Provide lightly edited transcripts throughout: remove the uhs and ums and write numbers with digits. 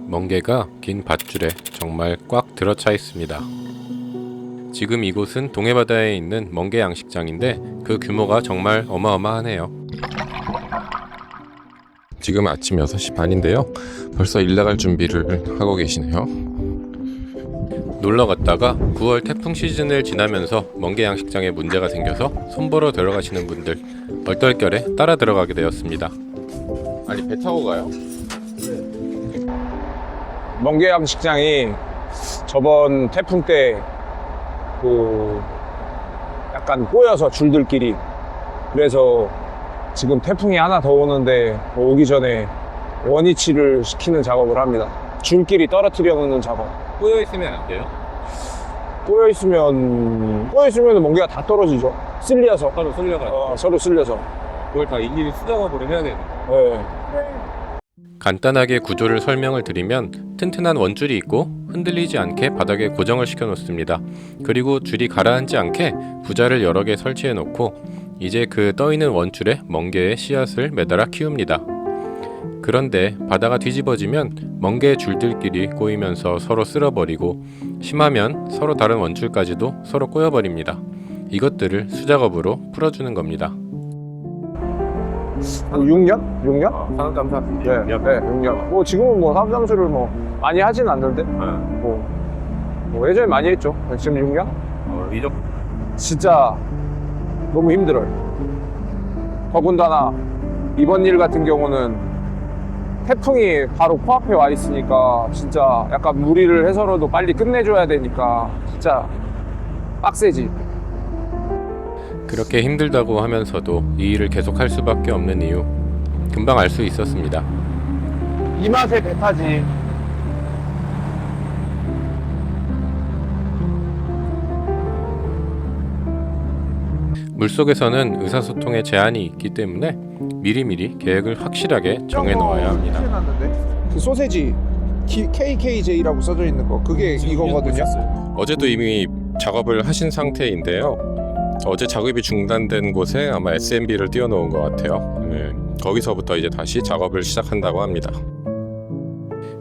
멍게가 긴 밧줄에 정말 꽉 들어차 있습니다. 지금 이곳은 동해바다에 있는 멍게 양식장인데 그 규모가 정말 어마어마하네요. 지금 아침 6시 반인데요. 벌써 일 나갈 준비를 하고 계시네요. 놀러 갔다가 9월 태풍 시즌을 지나면서 멍게 양식장에 문제가 생겨서 손보러 들어가시는 분들 얼떨결에 따라 들어가게 되었습니다. 아니, 배 타고 가요? 멍게 양식장이 저번 태풍 때 약간 꼬여서 줄들끼리, 그래서 지금 태풍이 하나 더 오는데 오기 전에 원위치를 시키는 작업을 합니다. 줄끼리 떨어뜨려 놓는 작업. 꼬여 있으면 안 돼요? 꼬여 있으면 멍게가 다 떨어지죠. 쓸려서. 서로 쓸려가요. 서로 쓸려서. 그걸 다 일일이 수작업으로 해야 되는 네. 간단하게 구조를 설명을 드리면 튼튼한 원줄이 있고 흔들리지 않게 바닥에 고정을 시켜 놓습니다. 그리고 줄이 가라앉지 않게 부자를 여러 개 설치해 놓고 이제 그 떠있는 원줄에 멍게의 씨앗을 매달아 키웁니다. 그런데 바다가 뒤집어지면 멍게 줄들끼리 꼬이면서 서로 쓸어버리고 심하면 서로 다른 원줄까지도 서로 꼬여버립니다. 이것들을 수작업으로 풀어주는 겁니다. 한 6년? 6년? 산업잠수 네, 6년. 뭐 지금은 뭐 산업잠수를 뭐 많이 하진 않는데 뭐 예전에 많이 했죠. 지금 6년? 진짜 너무 힘들어요. 더군다나 이번 일 같은 경우는 태풍이 바로 코앞에 와 있으니까 진짜 약간 무리를 해서라도 빨리 끝내줘야 되니까 진짜 빡세지. 그렇게 힘들다고 하면서도 이 일을 계속할 수밖에 없는 이유 금방 알 수 있었습니다. 이 맛에 배 타지. 물속에서는 의사소통에 제한이 있기 때문에 미리미리 계획을 확실하게 정해 놓아야 합니다. 그 소세지 KKJ라고 써져 있는 거 그게 이거거든요. 어제도 이미 작업을 하신 상태인데요. 어제 작업이 중단된 곳에 아마 SMB를 띄워놓은 것 같아요. 거기서부터 이제 다시 작업을 시작한다고 합니다.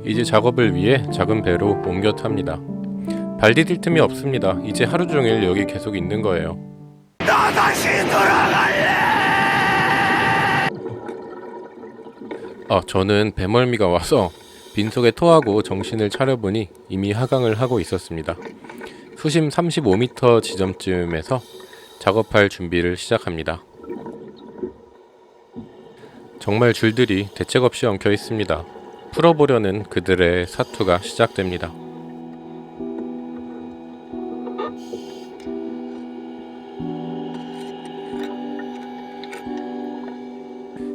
이제 작업을 위해 작은 배로 옮겨 탑니다. 발 디딜 틈이 없습니다. 이제 하루 종일 여기 계속 있는 거예요. 나 다시 돌아갈래! 저는 배멀미가 와서 빈속에 토하고 정신을 차려보니 이미 하강을 하고 있었습니다. 수심 35m 지점쯤에서 작업할 준비를 시작합니다. 정말 줄들이 대책 없이 엉켜 있습니다. 풀어보려는 그들의 사투가 시작됩니다.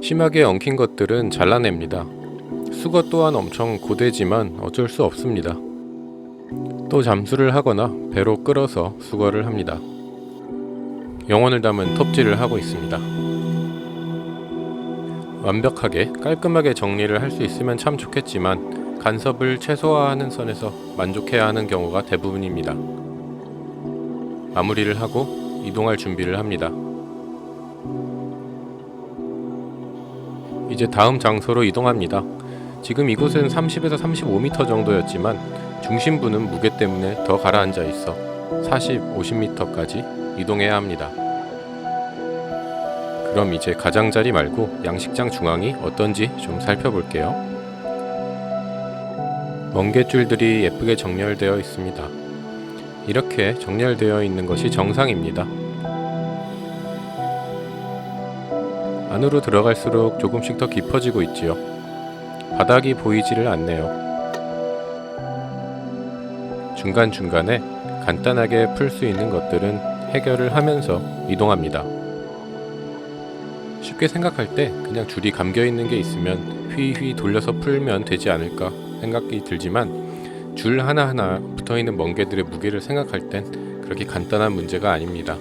심하게 엉킨 것들은 잘라냅니다. 수거 또한 엄청 고되지만 어쩔 수 없습니다. 또 잠수를 하거나 배로 끌어서 수거를 합니다. 영혼을 담은 톱질을 하고 있습니다. 완벽하게 깔끔하게 정리를 할 수 있으면 참 좋겠지만 간섭을 최소화하는 선에서 만족해야 하는 경우가 대부분입니다. 마무리를 하고 이동할 준비를 합니다. 이제 다음 장소로 이동합니다. 지금 이곳은 30에서 35m 정도였지만 중심부는 무게 때문에 더 가라앉아 있어 40, 50m까지 이동해야 합니다. 그럼 이제 가장자리 말고 양식장 중앙이 어떤지 좀 살펴볼게요. 멍게줄들이 예쁘게 정렬되어 있습니다. 이렇게 정렬되어 있는 것이 정상입니다. 안으로 들어갈수록 조금씩 더 깊어지고 있지요. 바닥이 보이지를 않네요. 중간중간에 간단하게 풀 수 있는 것들은 해결을 하면서 이동합니다. 쉽게 생각할 때 그냥 줄이 감겨 있는 게 있으면 휘휘 돌려서 풀면 되지 않을까 생각이 들지만 줄 하나하나 붙어있는 멍게들의 무게를 생각할 땐 그렇게 간단한 문제가 아닙니다.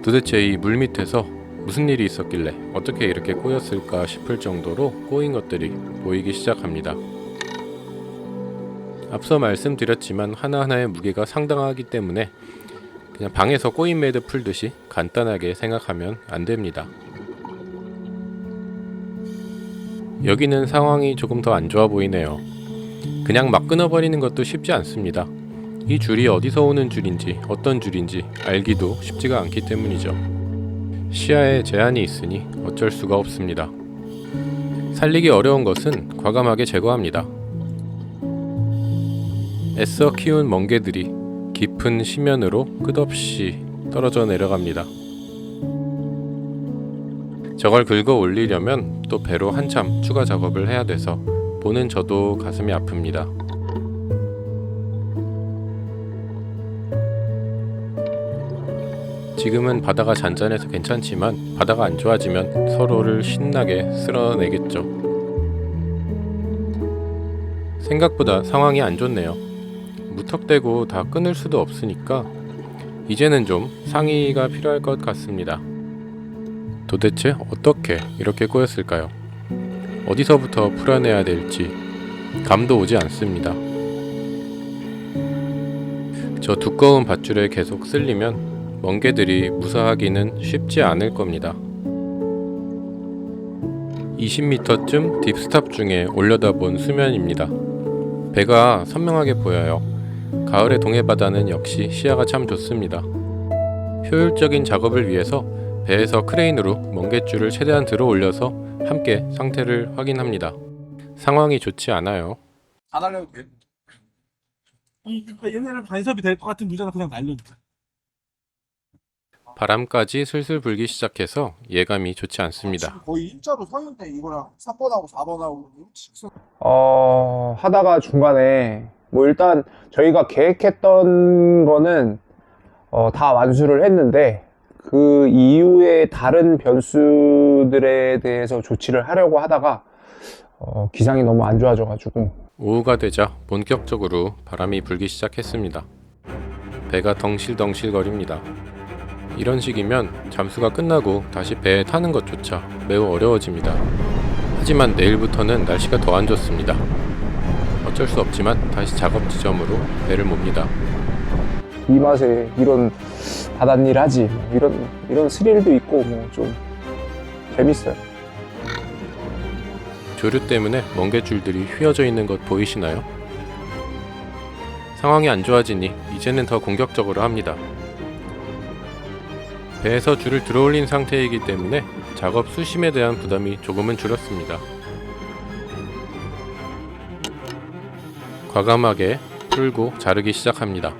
도대체 이 물 밑에서 무슨 일이 있었길래 어떻게 이렇게 꼬였을까 싶을 정도로 꼬인 것들이 보이기 시작합니다. 앞서 말씀드렸지만 하나하나의 무게가 상당하기 때문에 그냥 방에서 꼬인 매듭 풀듯이 간단하게 생각하면 안 됩니다. 여기는 상황이 조금 더 안 좋아 보이네요. 그냥 막 끊어버리는 것도 쉽지 않습니다. 이 줄이 어디서 오는 줄인지 어떤 줄인지 알기도 쉽지가 않기 때문이죠. 시야에 제한이 있으니 어쩔 수가 없습니다. 살리기 어려운 것은 과감하게 제거합니다. 애써 키운 멍게들이 깊은 심연으로 끝없이 떨어져 내려갑니다. 저걸 긁어 올리려면 또 배로 한참 추가 작업을 해야 돼서 보는 저도 가슴이 아픕니다. 지금은 바다가 잔잔해서 괜찮지만 바다가 안 좋아지면 서로를 신나게 쓸어내겠죠. 생각보다 상황이 안 좋네요. 무턱대고 다 끊을 수도 없으니까 이제는 좀 상의가 필요할 것 같습니다. 도대체 어떻게 이렇게 꼬였을까요? 어디서부터 풀어내야 될지 감도 오지 않습니다. 저 두꺼운 밧줄에 계속 쓸리면 멍게들이 무사하기는 쉽지 않을 겁니다. 20m쯤 딥스탑 중에 올려다본 수면입니다. 배가 선명하게 보여요. 가을의 동해바다는 역시 시야가 참 좋습니다. 효율적인 작업을 위해서 배에서 크레인으로 멍게줄을 최대한 들어 올려서 함께 상태를 확인합니다. 상황이 좋지 않아요. 안 하려도 돼. 얘네는 간섭이 될 것 같은 문제는 그냥 날려줘. 바람까지 슬슬 불기 시작해서 예감이 좋지 않습니다. 지금 거의 일자로 서 있는데 이거랑 3번하고 4번하고 하다가 중간에 뭐 일단 저희가 계획했던 거는 다 완수를 했는데 그 이후에 다른 변수들에 대해서 조치를 하려고 하다가 기상이 너무 안 좋아져가지고 오후가 되자 본격적으로 바람이 불기 시작했습니다. 배가 덩실덩실거립니다. 이런 식이면 잠수가 끝나고 다시 배에 타는 것조차 매우 어려워집니다. 하지만 내일부터는 날씨가 더 안 좋습니다. 어쩔 수 없지만 다시 작업 지점으로 배를 몹니다. 이 맛에 이런 바닷일 하지 이런 스릴도 있고 뭐 좀 재밌어요. 조류 때문에 멍게줄들이 휘어져 있는 것 보이시나요? 상황이 안 좋아지니 이제는 더 공격적으로 합니다. 배에서 줄을 들어올린 상태이기 때문에 작업 수심에 대한 부담이 조금은 줄었습니다. 과감하게 풀고 자르기 시작합니다.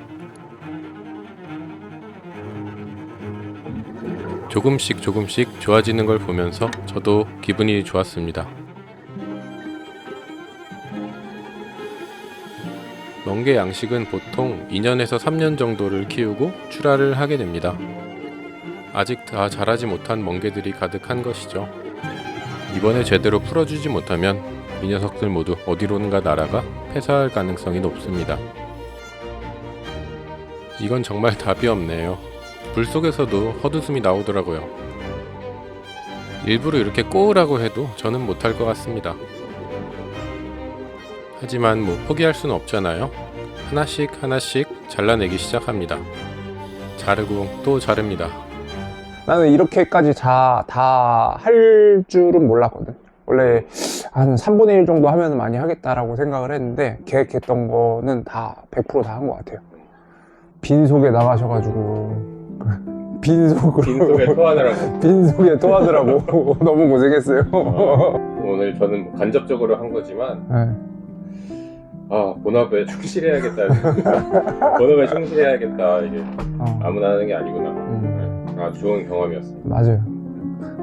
조금씩 좋아지는 걸 보면서 저도 기분이 좋았습니다. 멍게 양식은 보통 2년에서 3년 정도를 키우고 출하를 하게 됩니다. 아직 다 자라지 못한 멍게들이 가득한 것이죠. 이번에 제대로 풀어주지 못하면 이 녀석들 모두 어디론가 날아가 폐사할 가능성이 높습니다. 이건 정말 답이 없네요. 불 속에서도 헛웃음이 나오더라고요. 일부러 이렇게 꼬으라고 해도 저는 못할 것 같습니다. 하지만 뭐 포기할 수는 없잖아요. 하나씩 잘라내기 시작합니다. 자르고 또 자릅니다. 나는 이렇게까지 다 할 줄은 몰랐거든. 원래 한 3분의 1 정도 하면 많이 하겠다라고 생각을 했는데 계획했던 거는 다 100% 다 한 것 같아요. 빈속에 나가셔가지고 빈속에 토하느라고. 빈속에 토하더라고. 너무 고생했어요. 오늘 저는 뭐 간접적으로 한 거지만 네. 본업에 충실해야겠다. 본업에 충실해야겠다. 이게 아무나 하는 게 아니구나. 좋은 경험이었습니다. 맞아요.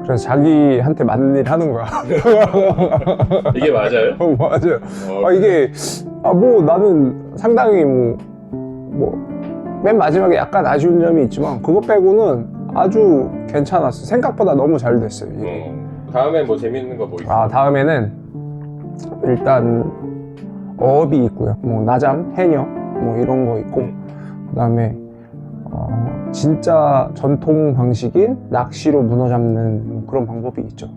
그래서 자기한테 맞는 일 하는 거야. 이게 맞아요? 맞아요. 이게 뭐 나는 상당히 맨 마지막에 약간 아쉬운 점이 있지만 그거 빼고는 아주 괜찮았어. 생각보다 너무 잘 됐어요. 이게. 다음에 뭐 재밌는 거 뭐 있어요? 다음에는 일단 어업이 있고요. 뭐 나잠, 해녀 뭐 이런 거 있고 그다음에 진짜 전통 방식인 낚시로 문어 잡는 그런 방법이 있죠.